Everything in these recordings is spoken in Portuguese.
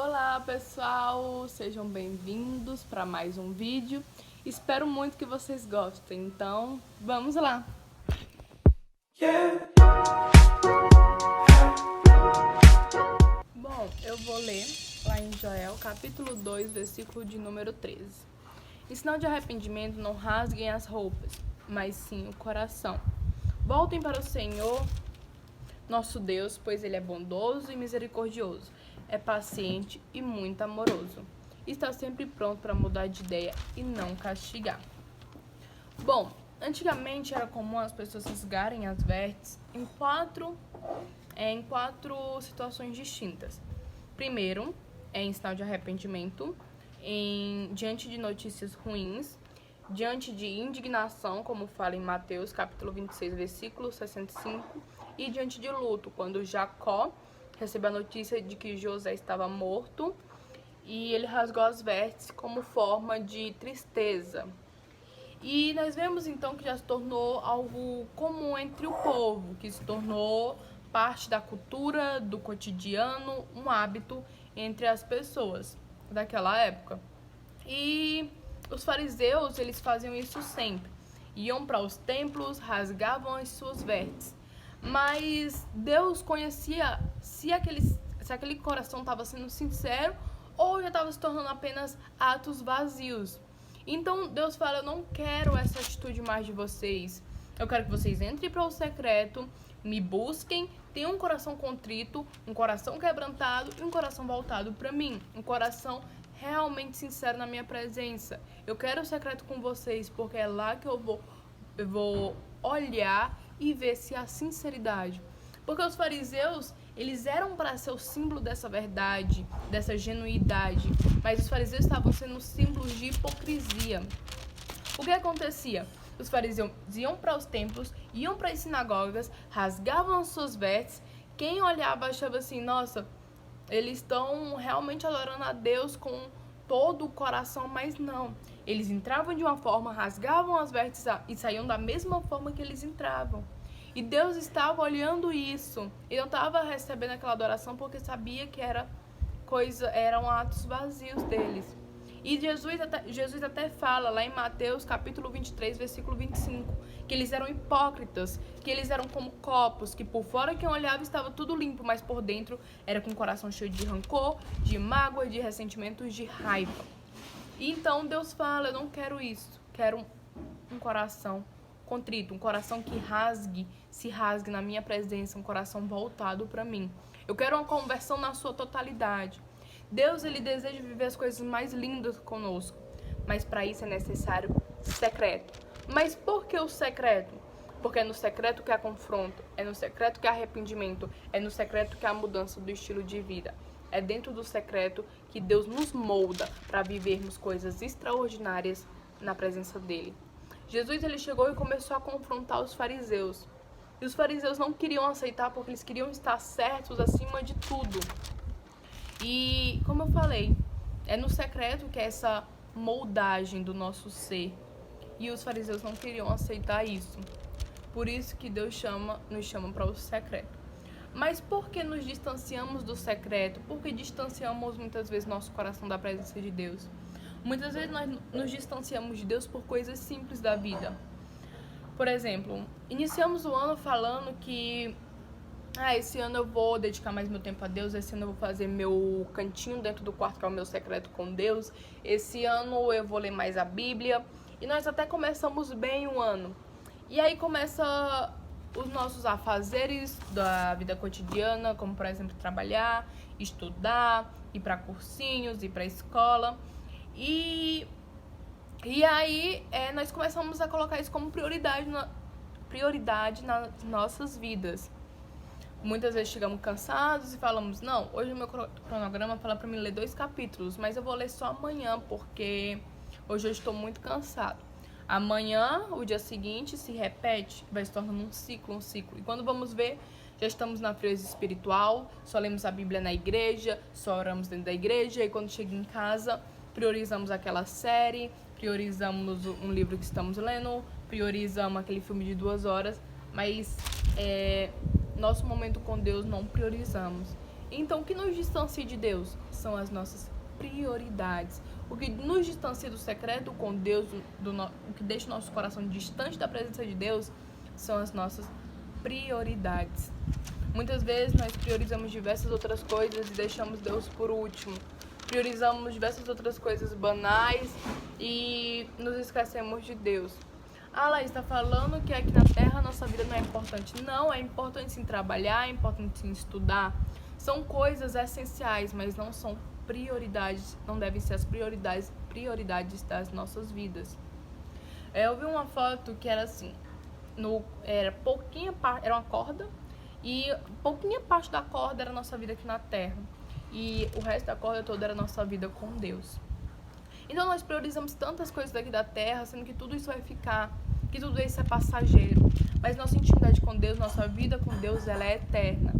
Olá pessoal, sejam bem-vindos para mais um vídeo. Espero muito que vocês gostem, então vamos lá! Bom, eu vou ler lá em Joel, capítulo 2, versículo de número 13. Em sinal de arrependimento, não rasguem as roupas, mas sim o coração. Voltem para o Senhor, nosso Deus, pois Ele é bondoso e misericordioso, é paciente e muito amoroso. Está sempre pronto para mudar de ideia e não castigar. Bom, antigamente era comum as pessoas rasgarem as vestes em quatro situações distintas. Primeiro, em sinal de arrependimento, diante de notícias ruins, diante de indignação, como fala em Mateus capítulo 26, versículo 65, e diante de luto, quando Jacó recebeu a notícia de que José estava morto e ele rasgou as vestes como forma de tristeza. E nós vemos então que já se tornou algo comum entre o povo, que se tornou parte da cultura, do cotidiano, um hábito entre as pessoas daquela época. E os fariseus, eles faziam isso sempre. Iam para os templos, rasgavam as suas vestes. Mas Deus conhecia se aquele coração estava sendo sincero ou já estava se tornando apenas atos vazios. Então Deus fala: eu não quero essa atitude mais de vocês. Eu quero que vocês entrem para o secreto, me busquem, tenham um coração contrito, um coração quebrantado e um coração voltado para mim. Um coração realmente sincero na minha presença. Eu quero o secreto com vocês, porque é lá que eu vou olhar e ver se há sinceridade. Porque os fariseus, eles eram para ser o símbolo dessa verdade, dessa genuidade, mas os fariseus estavam sendo símbolos de hipocrisia. O que acontecia? Os fariseus iam para os templos, iam para as sinagogas, rasgavam as suas vestes. Quem olhava achava assim: nossa, eles estão realmente adorando a Deus com todo o coração, mas não. Eles entravam de uma forma, rasgavam as vestes e saíam da mesma forma que eles entravam. E Deus estava olhando isso. Ele não estava recebendo aquela adoração porque sabia que eram atos vazios deles. E Jesus até fala lá em Mateus capítulo 23, versículo 25, que eles eram hipócritas, que eles eram como copos, que por fora quem olhava estava tudo limpo, mas por dentro era com o coração cheio de rancor, de mágoa, de ressentimentos, de raiva. E então Deus fala: eu não quero isso, quero um coração contrito, um coração que se rasgue na minha presença, um coração voltado para mim. Eu quero uma conversão na sua totalidade. Deus, ele deseja viver as coisas mais lindas conosco, mas para isso é necessário secreto. Mas por que o secreto? Porque é no secreto que há confronto, é no secreto que há arrependimento, é no secreto que há mudança do estilo de vida. É dentro do secreto que Deus nos molda para vivermos coisas extraordinárias na presença dele. Jesus, ele chegou e começou a confrontar os fariseus. E os fariseus não queriam aceitar porque eles queriam estar certos acima de tudo. E, como eu falei, é no secreto que é essa moldagem do nosso ser. E os fariseus não queriam aceitar isso. Por isso que Deus nos chama para o secreto. Mas por que nos distanciamos do secreto? Por que distanciamos muitas vezes nosso coração da presença de Deus? Muitas vezes nós nos distanciamos de Deus por coisas simples da vida. Por exemplo, iniciamos o ano falando que esse ano eu vou dedicar mais meu tempo a Deus, esse ano eu vou fazer meu cantinho dentro do quarto, que é o meu secreto com Deus, esse ano eu vou ler mais a Bíblia, e nós até começamos bem o ano. E aí começa os nossos afazeres da vida cotidiana, como por exemplo trabalhar, estudar, ir para cursinhos, ir para escola. E aí nós começamos a colocar isso como prioridade nas nossas vidas. Muitas vezes chegamos cansados e falamos: não, hoje o meu cronograma fala para mim ler 2 capítulos, mas eu vou ler só amanhã porque hoje eu estou muito cansado. Amanhã, o dia seguinte, se repete, vai se tornando um ciclo. E quando vamos ver, já estamos na frieza espiritual, só lemos a Bíblia na igreja, só oramos dentro da igreja, e quando chega em casa, priorizamos aquela série, priorizamos um livro que estamos lendo, priorizamos aquele filme de 2 horas, mas nosso momento com Deus não priorizamos. Então, o que nos distancia de Deus são as nossas prioridades. O que nos distancia do secreto com Deus, o que deixa o nosso coração distante da presença de Deus, são as nossas prioridades. Muitas vezes nós priorizamos diversas outras coisas e deixamos Deus por último. Priorizamos diversas outras coisas banais e nos esquecemos de Deus. Ah, Laís, está falando que aqui na Terra a nossa vida não é importante. Não, é importante sim trabalhar, é importante sim estudar. São coisas essenciais, mas não são prioridades, não devem ser as prioridades das nossas vidas. Eu vi uma foto que era assim, era uma corda e pouquinha parte da corda era a nossa vida aqui na Terra. E o resto da corda toda era a nossa vida com Deus. Então nós priorizamos tantas coisas daqui da Terra, sendo que tudo isso vai ficar, que tudo isso é passageiro. Mas nossa intimidade com Deus, nossa vida com Deus, ela é eterna.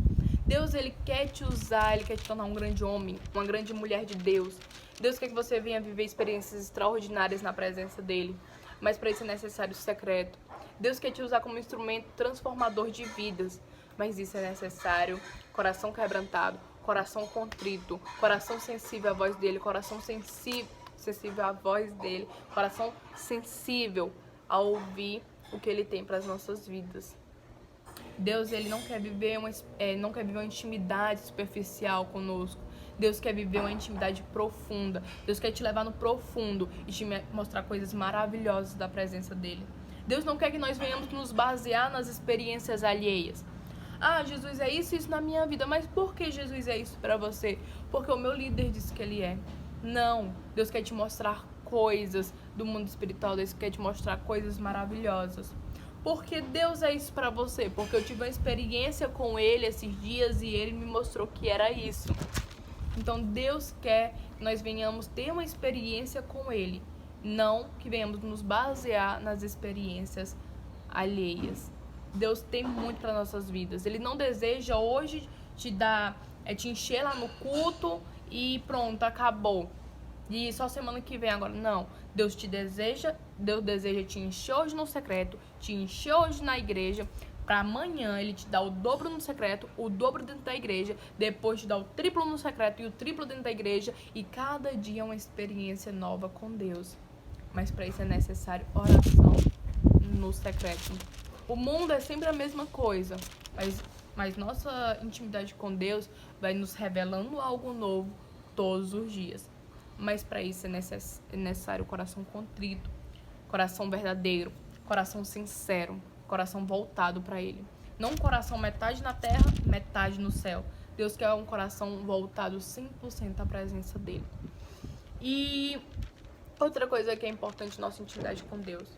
Deus, Ele quer te usar, Ele quer te tornar um grande homem, uma grande mulher de Deus. Deus quer que você venha viver experiências extraordinárias na presença dEle. Mas para isso é necessário o secreto. Deus quer te usar como instrumento transformador de vidas. Mas isso é necessário coração quebrantado, coração contrito, coração sensível à voz dEle, coração sensível à voz dEle, coração sensível a ouvir o que Ele tem para as nossas vidas. Deus, Ele não quer viver uma intimidade superficial conosco. Deus quer viver uma intimidade profunda. Deus quer te levar no profundo e te mostrar coisas maravilhosas da presença dEle. Deus não quer que nós venhamos nos basear nas experiências alheias. Ah, Jesus é isso na minha vida. Mas por que Jesus é isso para você? Porque o meu líder disse que Ele é. Não, Deus quer te mostrar coisas do mundo espiritual. Deus quer te mostrar coisas maravilhosas. Porque Deus é isso para você? Porque eu tive uma experiência com Ele esses dias e Ele me mostrou que era isso. Então Deus quer que nós venhamos ter uma experiência com Ele, não que venhamos nos basear nas experiências alheias. Deus tem muito para nossas vidas. Ele não deseja hoje te encher lá no culto e pronto, acabou. E só semana que vem agora. Não. Deus deseja te encher hoje no secreto, te encher hoje na igreja, para amanhã Ele te dar o dobro no secreto, o dobro dentro da igreja, depois te dar o triplo no secreto e o triplo dentro da igreja, e cada dia é uma experiência nova com Deus. Mas para isso é necessário oração no secreto. O mundo é sempre a mesma coisa, mas nossa intimidade com Deus vai nos revelando algo novo todos os dias. Mas para isso é necessário coração contrito, coração verdadeiro, coração sincero, coração voltado para Ele. Não um coração metade na terra, metade no céu. Deus quer um coração voltado 100% à presença dEle. E outra coisa que é importante na nossa intimidade com Deus,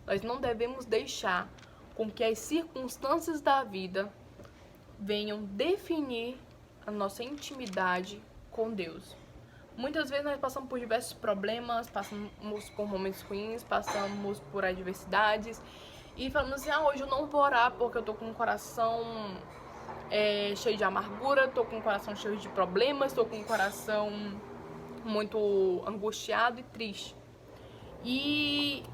nós não devemos deixar com que as circunstâncias da vida venham definir a nossa intimidade com Deus. Muitas vezes nós passamos por diversos problemas, passamos por momentos ruins, passamos por adversidades e falamos assim, hoje eu não vou orar porque eu tô com o coração cheio de amargura, tô com o coração cheio de problemas, tô com o coração muito angustiado e triste. E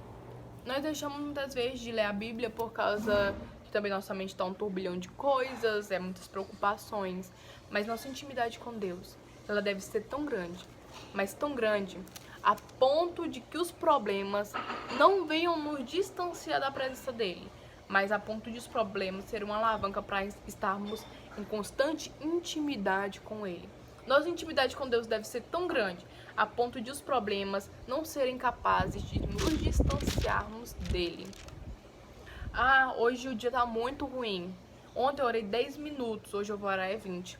nós deixamos muitas vezes de ler a Bíblia por causa que também nossa mente está um turbilhão de coisas, muitas preocupações, mas nossa intimidade com Deus, ela deve ser tão grande, mas tão grande, a ponto de que os problemas não venham nos distanciar da presença dEle, mas a ponto de os problemas serem uma alavanca para estarmos em constante intimidade com Ele. Nossa intimidade com Deus deve ser tão grande, a ponto de os problemas não serem capazes de nos distanciarmos dEle. Hoje o dia tá muito ruim. Ontem eu orei 10 minutos, hoje eu vou orar 20.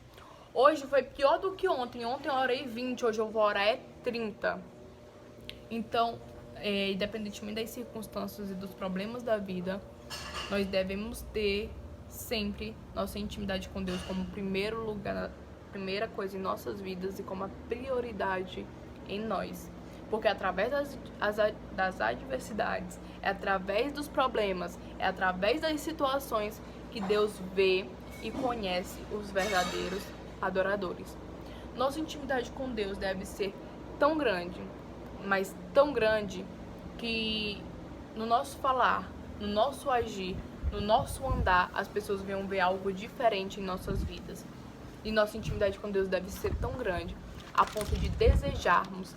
Hoje foi pior do que ontem. Ontem eu orei 20, hoje eu vou orar 30. Então, independentemente das circunstâncias e dos problemas da vida, nós devemos ter sempre nossa intimidade com Deus como primeiro lugar, primeira coisa em nossas vidas e como a prioridade em nós. Porque é através das adversidades, é através dos problemas, é através das situações que Deus vê e conhece os verdadeiros adoradores. Nossa intimidade com Deus deve ser tão grande, mas tão grande, que no nosso falar, no nosso agir, no nosso andar, as pessoas venham ver algo diferente em nossas vidas. E nossa intimidade com Deus deve ser tão grande, a ponto de desejarmos,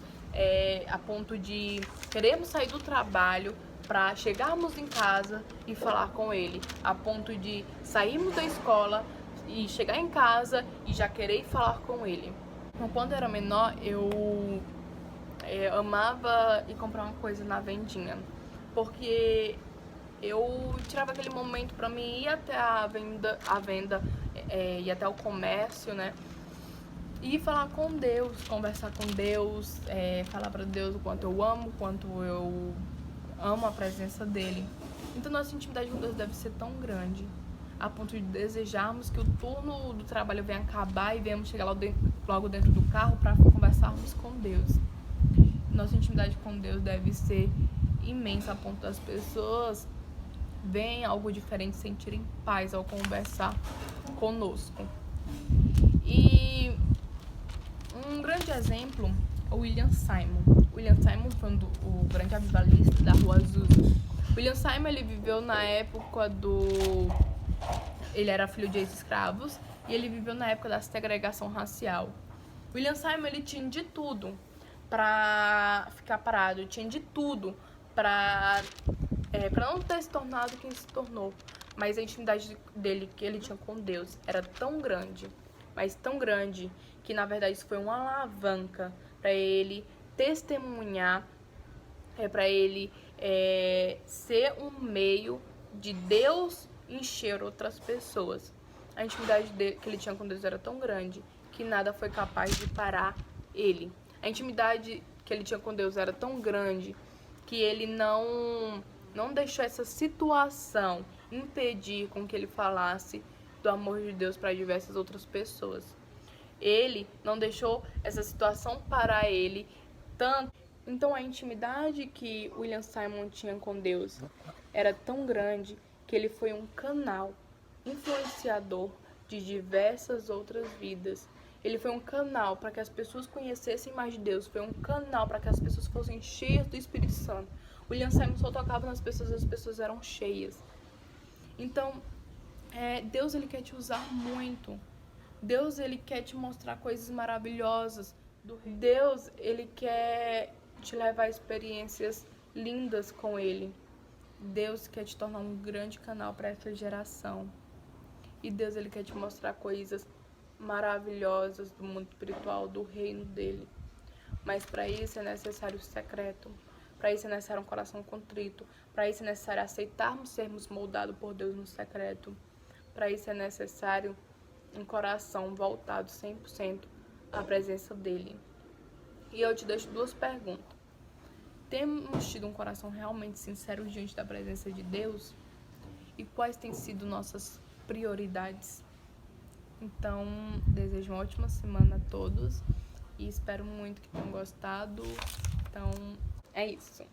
a ponto de querermos sair do trabalho para chegarmos em casa e falar com Ele, a ponto de sairmos da escola e chegar em casa e já querer falar com Ele. Então, quando eu era menor, eu amava ir comprar uma coisa na vendinha, porque eu tirava aquele momento para mim ir até a venda, ir até o comércio, né? E falar com Deus, conversar com Deus, falar para Deus o quanto eu amo a presença dele. Então nossa intimidade com Deus deve ser tão grande, a ponto de desejarmos que o turno do trabalho venha acabar e venhamos chegar logo dentro do carro para conversarmos com Deus. Nossa intimidade com Deus deve ser imensa, a ponto das pessoas verem algo diferente, sentirem paz ao conversar conosco. E um grande exemplo é o William Seymour. William Seymour foi o grande avivalista da Rua Azusa. William Seymour, ele viveu na época ele era filho de ex-escravos e ele viveu na época da segregação racial. William Seymour, ele tinha de tudo para ficar parado, tinha de tudo para não ter se tornado quem se tornou. Mas a intimidade dele, que ele tinha com Deus, era tão grande, mas tão grande, que na verdade isso foi uma alavanca para ele testemunhar, para ele ser um meio de Deus encher outras pessoas. A intimidade que ele tinha com Deus era tão grande que nada foi capaz de parar ele. A intimidade que ele tinha com Deus era tão grande que ele não deixou essa situação impedir com que ele falasse do amor de Deus para diversas outras pessoas. Ele não deixou essa situação parar ele tanto. Então a intimidade que William Seymour tinha com Deus era tão grande que ele foi um canal influenciador de diversas outras vidas. Ele foi um canal para que as pessoas conhecessem mais de Deus, foi um canal para que as pessoas fossem cheias do Espírito Santo. William Seymour só tocava nas pessoas e as pessoas eram cheias. Então, Deus, ele quer te usar muito. Deus, ele quer te mostrar coisas maravilhosas. Deus, ele quer te levar a experiências lindas com ele. Deus quer te tornar um grande canal para essa geração. E Deus, ele quer te mostrar coisas maravilhosas do mundo espiritual, do reino dele. Mas para isso é necessário o secreto. Para isso é necessário um coração contrito. Para isso é necessário aceitarmos sermos moldados por Deus no secreto. Para isso é necessário um coração voltado 100% à presença dele. E eu te deixo duas perguntas. Temos tido um coração realmente sincero diante da presença de Deus? E quais têm sido nossas prioridades? Então, desejo uma ótima semana a todos e espero muito que tenham gostado. Então, é isso.